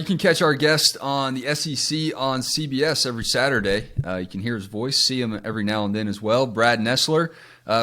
You can catch our guest on the SEC on CBS every Saturday. You can hear his voice, see him every now and then as well. Brad Nessler.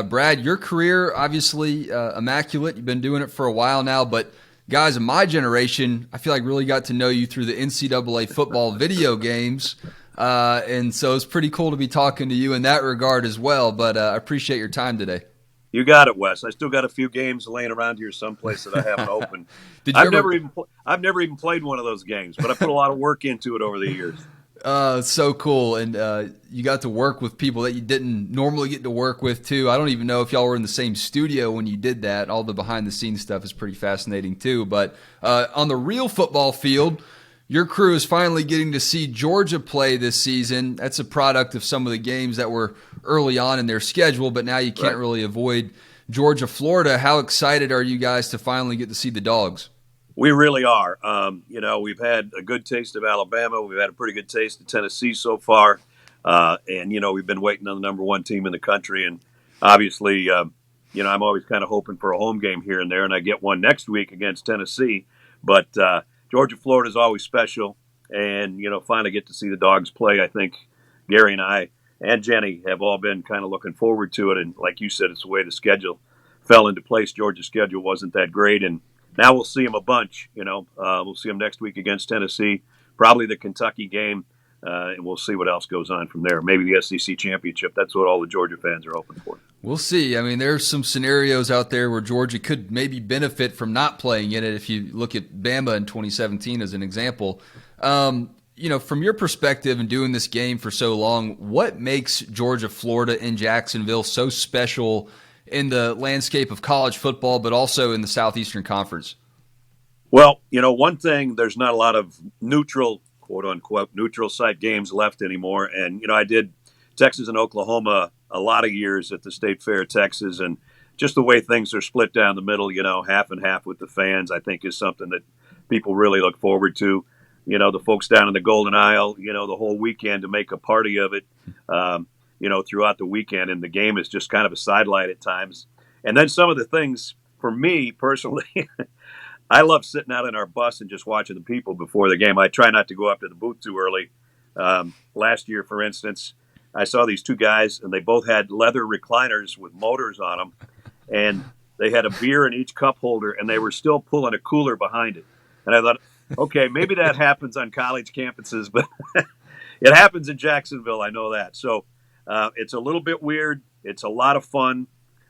Brad, your career, obviously immaculate. You've been doing it for a while now, but guys of my generation, I feel like really got to know you through the NCAA football video games. And so it's pretty cool to be talking to you in that regard as well. But I appreciate your time today. You got it, Wes. I still got a few games laying around here someplace that I haven't opened. I've never even played one of those games, but I put a lot of work into it over the years. It's so cool, and you got to work with people that you didn't normally get to work with too. I don't even know if y'all were in the same studio when you did that. All the behind-the-scenes stuff is pretty fascinating too. But on the real football field, your crew is finally getting to see Georgia play this season. That's a product of some of the games that were early on in their schedule, but now you can't really avoid Georgia, Florida. How excited are you guys to finally get to see the Dogs? We really are. We've had a good taste of Alabama. We've had a pretty good taste of Tennessee so far. And we've been waiting on the number one team in the country. And obviously, I'm always kind of hoping for a home game here and there, and I get one next week against Tennessee. But Georgia, Florida is always special, and finally get to see the Dogs play. I think Gary and I and Jenny have all been kind of looking forward to it. And like you said, it's the way the schedule fell into place. Georgia's schedule wasn't that great, and now we'll see them a bunch. We'll see them next week against Tennessee, probably the Kentucky game, and we'll see what else goes on from there. Maybe the SEC championship. That's what all the Georgia fans are hoping for. We'll see. I mean, there's some scenarios out there where Georgia could maybe benefit from not playing in it. If you look at Bama in 2017 as an example, from your perspective and doing this game for so long, what makes Georgia, Florida, and Jacksonville so special in the landscape of college football, but also in the Southeastern Conference? Well, one thing, there's not a lot of neutral, quote unquote, neutral site games left anymore. And, I did Texas and Oklahoma a lot of years at the State Fair of Texas, and just the way things are split down the middle, half and half with the fans, I think is something that people really look forward to. The folks down in the Golden Isle, the whole weekend to make a party of it, throughout the weekend. And the game is just kind of a sidelight at times. And then some of the things, for me personally, I love sitting out in our bus and just watching the people before the game. I try not to go up to the booth too early. Last year, for instance, I saw these two guys, and they both had leather recliners with motors on them, and they had a beer in each cup holder, and they were still pulling a cooler behind it. And I thought, okay, maybe that happens on college campuses, but it happens in Jacksonville. I know that. So it's a little bit weird. It's a lot of fun.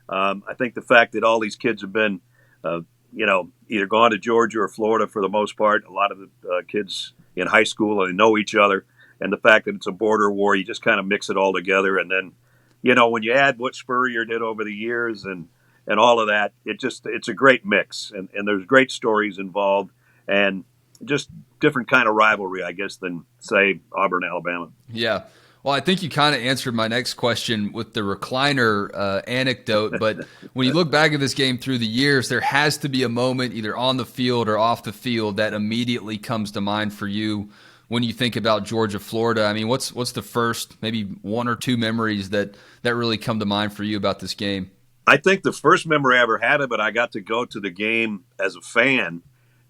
I think the fact that all these kids have been, either gone to Georgia or Florida for the most part, a lot of the kids in high school, they know each other. And the fact that it's a border war, you just kind of mix it all together. And then, when you add what Spurrier did over the years and all of that, it's a great mix. And there's great stories involved and just different kind of rivalry, I guess, than, say, Auburn, Alabama. Yeah. Well, I think you kind of answered my next question with the recliner anecdote. But when you look back at this game through the years, there has to be a moment either on the field or off the field that immediately comes to mind for you when you think about Georgia, Florida. I mean, what's the first maybe one or two memories that really come to mind for you about this game? I think the first memory I ever had of it, I got to go to the game as a fan.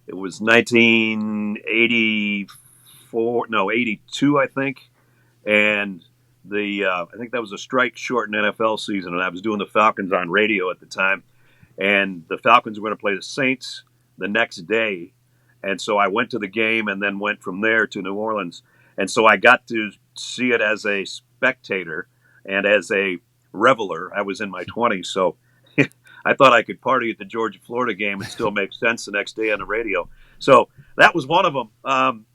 It was 82, I think. And I think that was a strike-shortened NFL season, and I was doing the Falcons on radio at the time. And the Falcons were going to play the Saints the next day. And so I went to the game and then went from there to New Orleans. And so I got to see it as a spectator and as a reveler. I was in my 20s, so I thought I could party at the Georgia-Florida game and still make sense the next day on the radio. So that was one of them.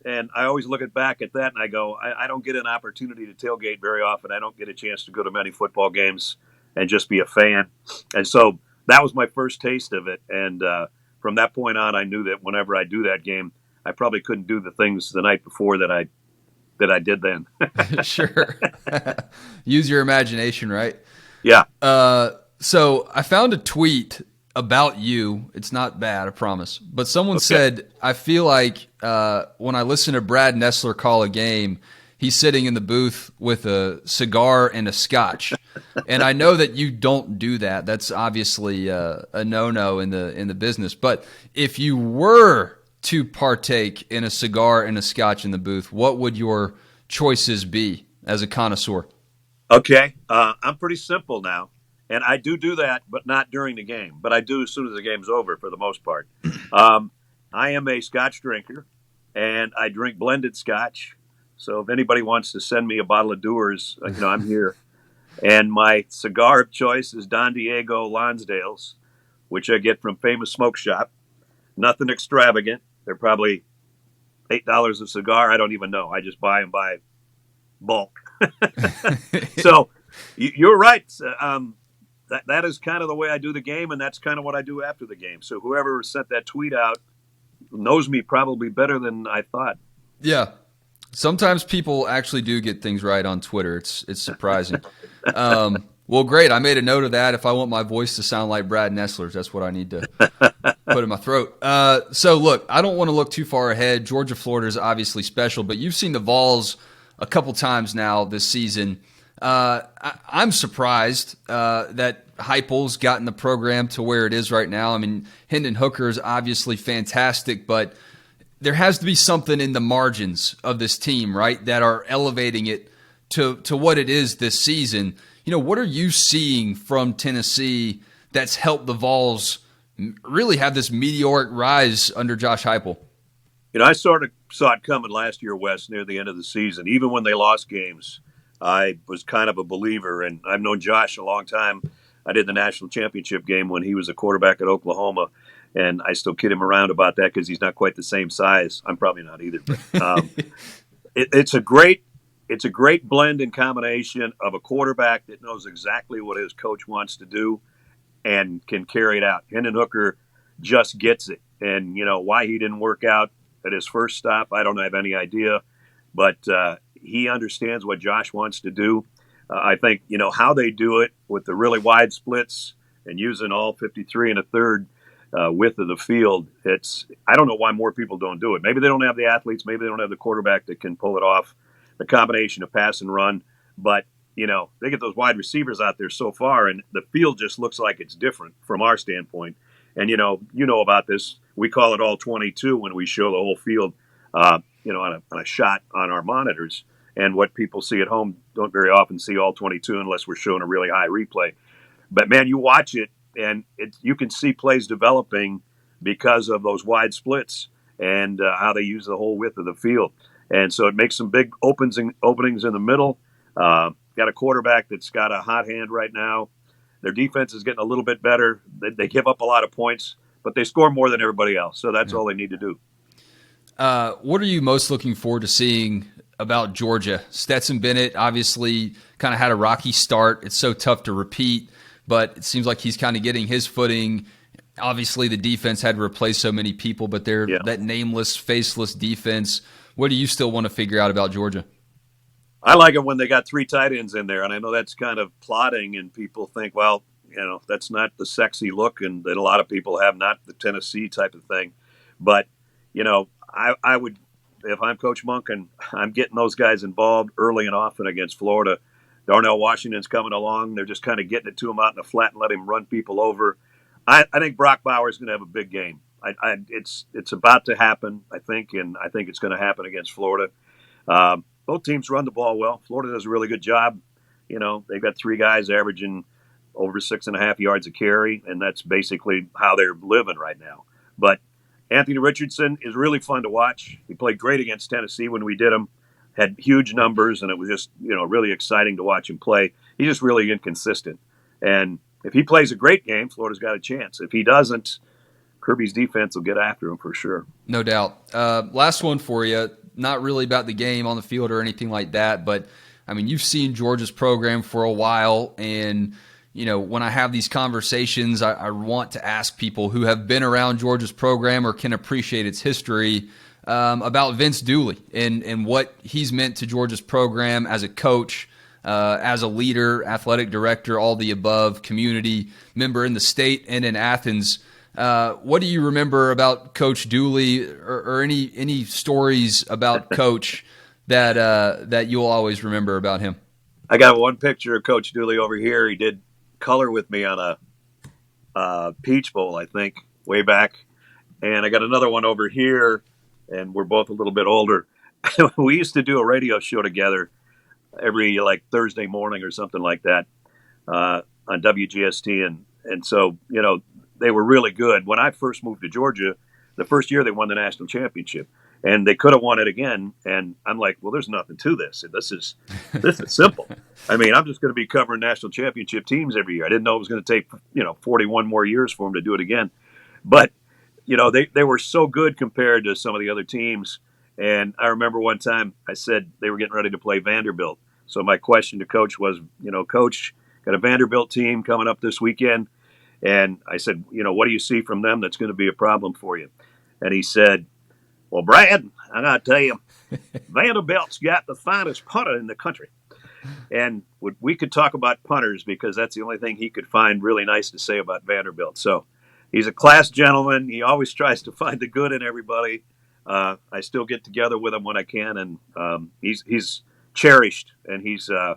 And I always look back at that and I go, I don't get an opportunity to tailgate very often. I don't get a chance to go to many football games and just be a fan. And so that was my first taste of it. And from that point on, I knew that whenever I do that game, I probably couldn't do the things the night before that I did then. Sure. Use your imagination, right? Yeah. So I found a tweet about you. It's not bad, I promise. But someone said, I feel like when I listen to Brad Nessler call a game, he's sitting in the booth with a cigar and a scotch. And I know that you don't do that. That's obviously a no-no in the business. But if you were to partake in a cigar and a scotch in the booth, what would your choices be as a connoisseur? Okay, I'm pretty simple now, and I do that, but not during the game. But I do as soon as the game's over, for the most part. I am a Scotch drinker, and I drink blended Scotch. So if anybody wants to send me a bottle of Dewar's, I'm here. And my cigar of choice is Don Diego Lonsdale's, which I get from Famous Smoke Shop. Nothing extravagant. They're probably $8 a cigar. I don't even know. I just buy them by bulk. So you're right. That is kind of the way I do the game, and that's kind of what I do after the game. So whoever sent that tweet out knows me probably better than I thought. Yeah. Sometimes people actually do get things right on Twitter. It's surprising. Well, great. I made a note of that. If I want my voice to sound like Brad Nessler's, that's what I need to put in my throat. So, look, I don't want to look too far ahead. Georgia, Florida is obviously special, but you've seen the Vols a couple times now this season. I'm surprised that Heupel's gotten the program to where it is right now. I mean, Hendon Hooker is obviously fantastic, but there has to be something in the margins of this team, right, that are elevating it to what it is this season. What are you seeing from Tennessee that's helped the Vols really have this meteoric rise under Josh Heupel? I sort of saw it coming last year, Wes, near the end of the season. Even when they lost games, I was kind of a believer, and I've known Josh a long time. I did the national championship game when he was a quarterback at Oklahoma, and I still kid him around about that because he's not quite the same size. I'm probably not either. But it's a great blend and combination of a quarterback that knows exactly what his coach wants to do and can carry it out. Hendon Hooker just gets it. And, why he didn't work out at his first stop, I don't have any idea. But he understands what Josh wants to do. I think, how they do it with the really wide splits and using all 53 and a third width of the field. I don't know why more people don't do it. Maybe they don't have the athletes. Maybe they don't have the quarterback that can pull it off. The combination of pass and run. But, they get those wide receivers out there so far, and the field just looks like it's different from our standpoint. And, you know about this. We call it all 22 when we show the whole field, on a shot on our monitors. And what people see at home don't very often see all 22 unless we're showing a really high replay. But, man, you watch it, and you can see plays developing because of those wide splits and how they use the whole width of the field. And so it makes some big openings in the middle. Got a quarterback that's got a hot hand right now. Their defense is getting a little bit better. They give up a lot of points, but they score more than everybody else. So that's all they need to do. What are you most looking forward to seeing about Georgia? Stetson Bennett obviously kind of had a rocky start. It's so tough to repeat, but it seems like he's kind of getting his footing. Obviously, the defense had to replace so many people, but they're that nameless, faceless defense. What do you still want to figure out about Georgia? I like it when they got 3 tight ends in there, and I know that's kind of plotting, and people think, well, that's not the sexy look, and that a lot of people have, not the Tennessee type of thing. But, I would, if I'm Coach Monk and I'm getting those guys involved early and often against Florida. Darnell Washington's coming along. They're just kind of getting it to him out in the flat and let him run people over. I think Brock Bowers is going to have a big game. It's about to happen, I think, and I think it's going to happen against Florida. Both teams run the ball well. Florida does a really good job. They've got 3 guys averaging over 6.5 yards a carry, and that's basically how they're living right now. But Anthony Richardson is really fun to watch. He played great against Tennessee when we did him, had huge numbers, and it was just, really exciting to watch him play. He's just really inconsistent. And if he plays a great game, Florida's got a chance. If he doesn't, Kirby's defense will get after him for sure. No doubt. Last one for you. Not really about the game on the field or anything like that, but, I mean, you've seen Georgia's program for a while, and, when I have these conversations, I want to ask people who have been around Georgia's program or can appreciate its history about Vince Dooley and what he's meant to Georgia's program as a coach, as a leader, athletic director, all the above, community member in the state and in Athens. What do you remember about Coach Dooley, or any stories about Coach that you'll always remember about him? I got one picture of Coach Dooley over here. He did color with me on a Peach Bowl, I think, way back. and I got another one over here, and we're both a little bit older. We used to do a radio show together every like Thursday morning or something like that on WGST, and so they were really good. When I first moved to Georgia, the first year they won the national championship, and they could have won it again. And I'm like, well, there's nothing to this. This is simple. I mean, I'm just going to be covering national championship teams every year. I didn't know it was going to take 41 more years for them to do it again, but they were so good compared to some of the other teams. And I remember one time I said they were getting ready to play Vanderbilt. So my question to Coach was, Coach, got a Vanderbilt team coming up this weekend. And I said, what do you see from them that's going to be a problem for you? And he said, well, Brad, I got to tell you, Vanderbilt's got the finest punter in the country. And we could talk about punters because that's the only thing he could find really nice to say about Vanderbilt. So he's a class gentleman. He always tries to find the good in everybody. I still get together with him when I can, and he's cherished. And he's, I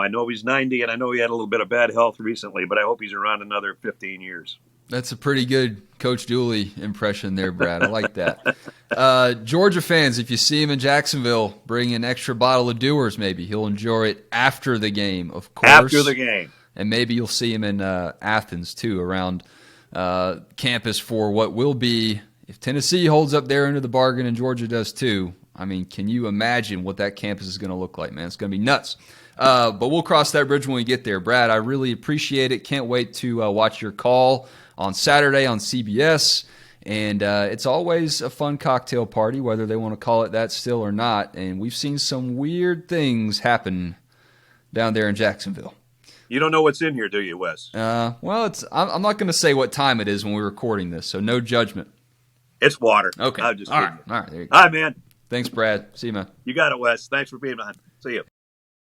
know he's 90, and I know he had a little bit of bad health recently, but I hope he's around another 15 years. That's a pretty good Coach Dooley impression there, Brad. I like that. Georgia fans, if you see him in Jacksonville, bring an extra bottle of Dewar's maybe. He'll enjoy it after the game, of course. After the game. And maybe you'll see him in Athens, too, around campus for what will be, if Tennessee holds up their end of the bargain and Georgia does too, I mean, can you imagine what that campus is going to look like, man? It's going to be nuts. But we'll cross that bridge when we get there. Brad, I really appreciate it. Can't wait to watch your call on Saturday on CBS. And it's always a fun cocktail party, whether they want to call it that still or not. And we've seen some weird things happen down there in Jacksonville. You don't know what's in here, do you, Wes? Well, I'm not going to say what time it is when we're recording this, so no judgment. It's water. Okay. I'm just All kidding. right. There you go. All right, man. Thanks, Brad. See you, man. You got it, Wes. Thanks for being on. See you.